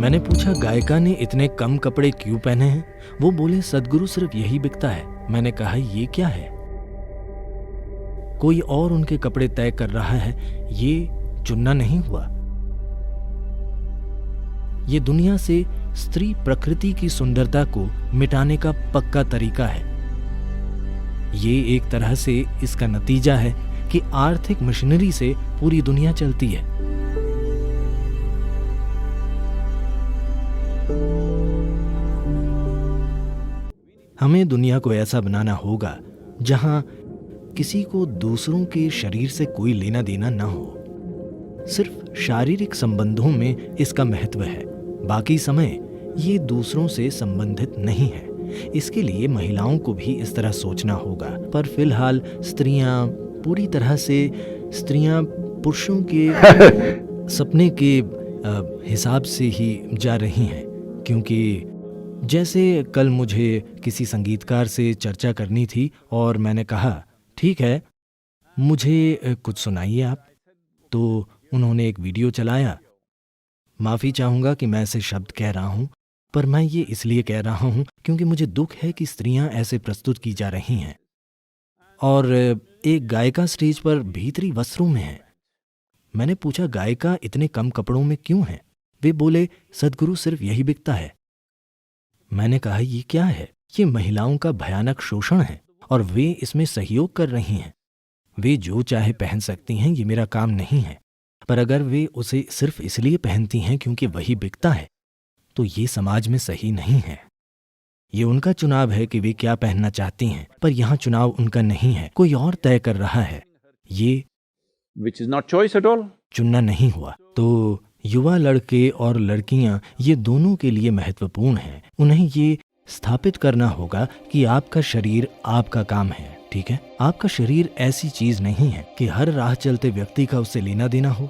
मैंने पूछा गायिका ने इतने कम कपड़े क्यों पहने हैं। वो बोले सद्गुरु सिर्फ यही बिकता है। मैंने कहा ये क्या है? कोई और उनके कपड़े तय कर रहा है, ये चुनना नहीं हुआ। ये दुनिया से स्त्री प्रकृति की सुंदरता को मिटाने का पक्का तरीका है। ये एक तरह से इसका नतीजा है कि आर्थिक मशीनरी से पूरी दुनिया चलती है। हमें दुनिया को ऐसा बनाना होगा जहां किसी को दूसरों के शरीर से कोई लेना देना ना हो। सिर्फ शारीरिक संबंधों में इसका महत्व है, बाकी समय ये दूसरों से संबंधित नहीं है। इसके लिए महिलाओं को भी इस तरह सोचना होगा। पर फिलहाल पूरी तरह से स्त्रियां पुरुषों के सपने के हिसाब से ही जा रही हैं। क्योंकि जैसे कल मुझे किसी संगीतकार से चर्चा करनी थी और मैंने कहा ठीक है, मुझे कुछ सुनाइए आप। तो उन्होंने एक वीडियो चलाया। माफ़ी चाहूँगा कि मैं ऐसे शब्द कह रहा हूँ, पर मैं ये इसलिए कह रहा हूँ क्योंकि मुझे दुख है कि स्त्रियां ऐसे प्रस्तुत की जा रही हैं। और एक गायिका स्टेज पर भीतरी वस्त्रों में है। मैंने पूछा गायिका इतने कम कपड़ों में क्यों है? वे बोले सद्गुरु सिर्फ यही बिकता है। मैंने कहा ये क्या है? ये महिलाओं का भयानक शोषण है और वे इसमें सहयोग कर रही हैं। वे जो चाहे पहन सकती हैं, ये मेरा काम नहीं है। पर अगर वे उसे सिर्फ इसलिए पहनती हैं क्योंकि वही बिकता है, तो ये समाज में सही नहीं है। ये उनका चुनाव है कि वे क्या पहनना चाहती हैं, पर यहाँ चुनाव उनका नहीं है, कोई और तय कर रहा है। ये which is not choice at all. चुनना नहीं हुआ। तो युवा लड़के और लड़कियां ये दोनों के लिए महत्वपूर्ण हैं। उन्हें ये स्थापित करना होगा कि आपका शरीर आपका काम है, ठीक है? आपका शरीर ऐसी चीज नहीं है कि हर राह चलते व्यक्ति का उससे लेना देना हो।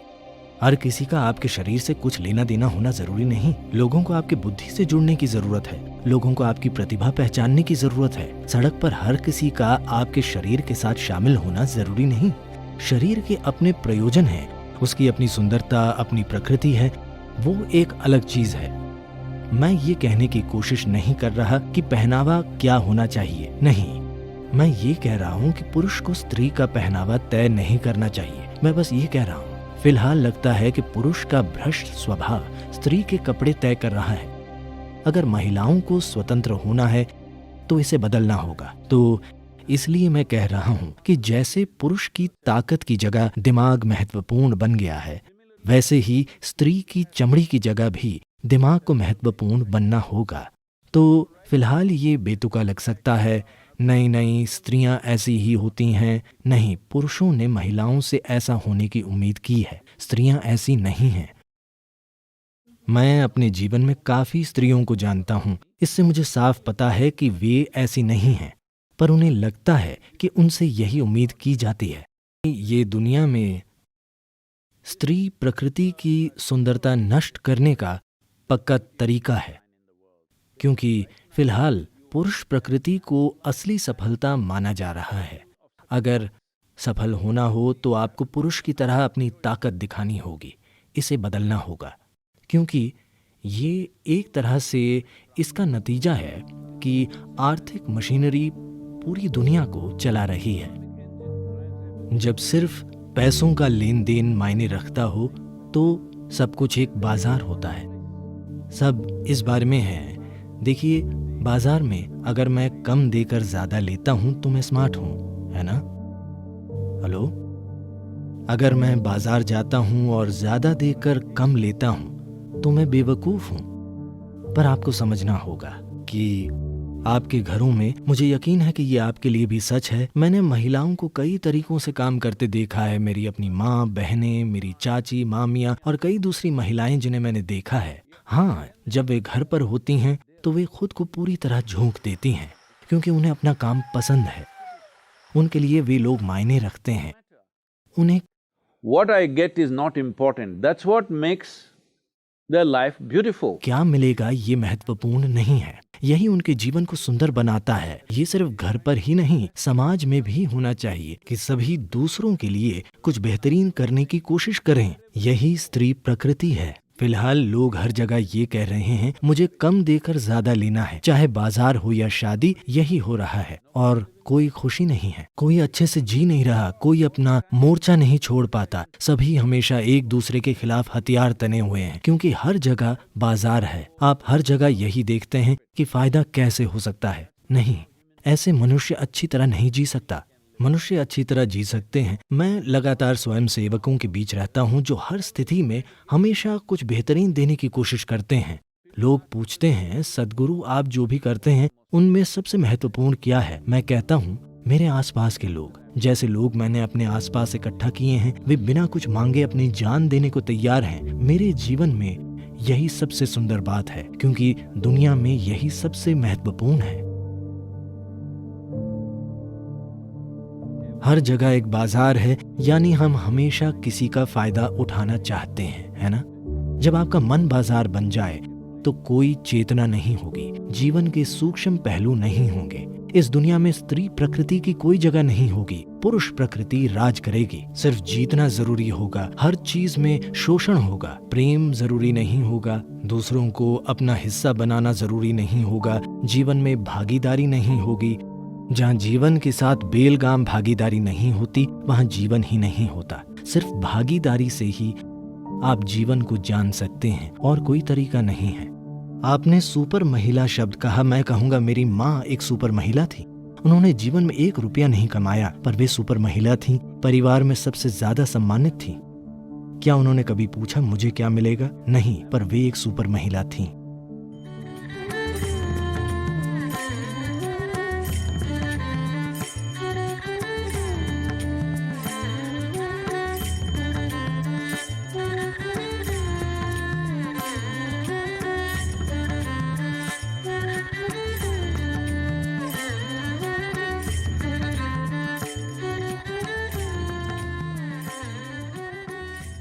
हर किसी का आपके शरीर से कुछ लेना देना होना जरूरी नहीं। लोगों को आपकी बुद्धि से जुड़ने की जरूरत है। लोगों को आपकी प्रतिभा पहचानने की जरूरत है। सड़क पर हर किसी का आपके शरीर के साथ शामिल होना जरूरी नहीं। शरीर के अपने प्रयोजन हैं, उसकी अपनी सुंदरता, अपनी प्रकृति है, वो एक अलग चीज है। मैं ये कहने की कोशिश नहीं कर रहा कि पहनावा क्या होना चाहिए, नहीं। मैं ये कह रहा हूँ कि पुरुष को स्त्री का पहनावा तय नहीं करना चाहिए। मैं बस ये कह रहा हूँ। फिलहाल लगता है कि पुरुष का भ्रष्ट स्वभाव स्त्री के कपड़े तय कर रहा है। अगर महिलाओं को स्वतंत्र होना है तो इसे बदलना होगा। तो इसलिए मैं कह रहा हूं कि जैसे पुरुष की ताकत की जगह दिमाग महत्वपूर्ण बन गया है, वैसे ही स्त्री की चमड़ी की जगह भी दिमाग को महत्वपूर्ण बनना होगा। तो फिलहाल ये बेतुका लग सकता है, नहीं स्त्रियां ऐसी ही होती हैं। नहीं, पुरुषों ने महिलाओं से ऐसा होने की उम्मीद की है। स्त्रियां ऐसी नहीं हैं। मैं अपने जीवन में काफी स्त्रियों को जानता हूं, इससे मुझे साफ पता है कि वे ऐसी नहीं हैं, पर उन्हें लगता है कि उनसे यही उम्मीद की जाती है। ये दुनिया में स्त्री प्रकृति की सुंदरता नष्ट करने का पक्का तरीका है, क्योंकि फिलहाल पुरुष प्रकृति को असली सफलता माना जा रहा है। अगर सफल होना हो तो आपको पुरुष की तरह अपनी ताकत दिखानी होगी। इसे बदलना होगा, क्योंकि ये एक तरह से इसका नतीजा है कि आर्थिक मशीनरी पूरी दुनिया को चला रही है। जब सिर्फ पैसों का लेन देन मायने रखता हो तो सब कुछ एक बाजार होता है। सब इस बारे में है। देखिए, बाजार में अगर मैं कम देकर ज्यादा लेता हूं तो मैं स्मार्ट हूं, है ना? हेलो? अगर मैं बाजार जाता हूं और ज्यादा देकर कम लेता हूं तो मैं बेवकूफ हूं। पर आपको समझना होगा कि आपके घरों में, मुझे यकीन है कि ये आपके लिए भी सच है, मैंने महिलाओं को कई तरीकों से काम करते देखा है। मेरी अपनी माँ, बहनें, मेरी चाची, मामियाँ और कई दूसरी महिलाएं जिन्हें मैंने देखा है। हाँ, जब वे घर पर होती हैं तो वे खुद को पूरी तरह झोंक देती हैं, क्योंकि उन्हें अपना काम पसंद है। उनके लिए वे लोग मायने रखते हैं। उन्हें What I get is not important. That's what makes their life beautiful. क्या मिलेगा ये महत्वपूर्ण नहीं है। यही उनके जीवन को सुंदर बनाता है। ये सिर्फ घर पर ही नहीं, समाज में भी होना चाहिए कि सभी दूसरों के लिए कुछ बेहतरीन करने की कोशिश करें। यही स्त्री प्रकृति है। फिलहाल लोग हर जगह ये कह रहे हैं मुझे कम देकर ज्यादा लेना है, चाहे बाजार हो या शादी, यही हो रहा है। और कोई खुशी नहीं है, कोई अच्छे से जी नहीं रहा, कोई अपना मोर्चा नहीं छोड़ पाता। सभी हमेशा एक दूसरे के खिलाफ हथियार तने हुए हैं, क्योंकि हर जगह बाजार है। आप हर जगह यही देखते हैं कि फायदा कैसे हो सकता है। नहीं, ऐसे मनुष्य अच्छी तरह नहीं जी सकता। मनुष्य अच्छी तरह जी सकते हैं। मैं लगातार स्वयं सेवकों के बीच रहता हूं जो हर स्थिति में हमेशा कुछ बेहतरीन देने की कोशिश करते हैं। लोग पूछते हैं सद्गुरु आप जो भी करते हैं उनमें सबसे महत्वपूर्ण क्या है? मैं कहता हूं मेरे आसपास के लोग। जैसे लोग मैंने अपने आसपास इकट्ठा किए हैं वे बिना कुछ मांगे अपनी जान देने को तैयार हैं। मेरे जीवन में यही सबसे सुंदर बात है, क्योंकि दुनिया में यही सबसे महत्वपूर्ण है। हर जगह एक बाजार है, यानी हम हमेशा किसी का फायदा उठाना चाहते हैं, है ना? जब आपका मन बाजार बन जाए तो कोई चेतना नहीं होगी, जीवन के सूक्ष्म पहलू नहीं होंगे। इस दुनिया में स्त्री प्रकृति की कोई जगह नहीं होगी, पुरुष प्रकृति राज करेगी। सिर्फ जीतना जरूरी होगा, हर चीज में शोषण होगा। प्रेम जरूरी नहीं होगा, दूसरों को अपना हिस्सा बनाना जरूरी नहीं होगा, जीवन में भागीदारी नहीं होगी। जहाँ जीवन के साथ बेलगाम भागीदारी नहीं होती वहाँ जीवन ही नहीं होता। सिर्फ भागीदारी से ही आप जीवन को जान सकते हैं और कोई तरीका नहीं है। आपने सुपर महिला शब्द कहा, मैं कहूँगा मेरी माँ एक सुपर महिला थी। उन्होंने जीवन में 1 रुपया नहीं कमाया, पर वे सुपर महिला थी, परिवार में सबसे ज्यादा सम्मानित थी। क्या उन्होंने कभी पूछा मुझे क्या मिलेगा? नहीं, पर वे एक सुपर महिला थी।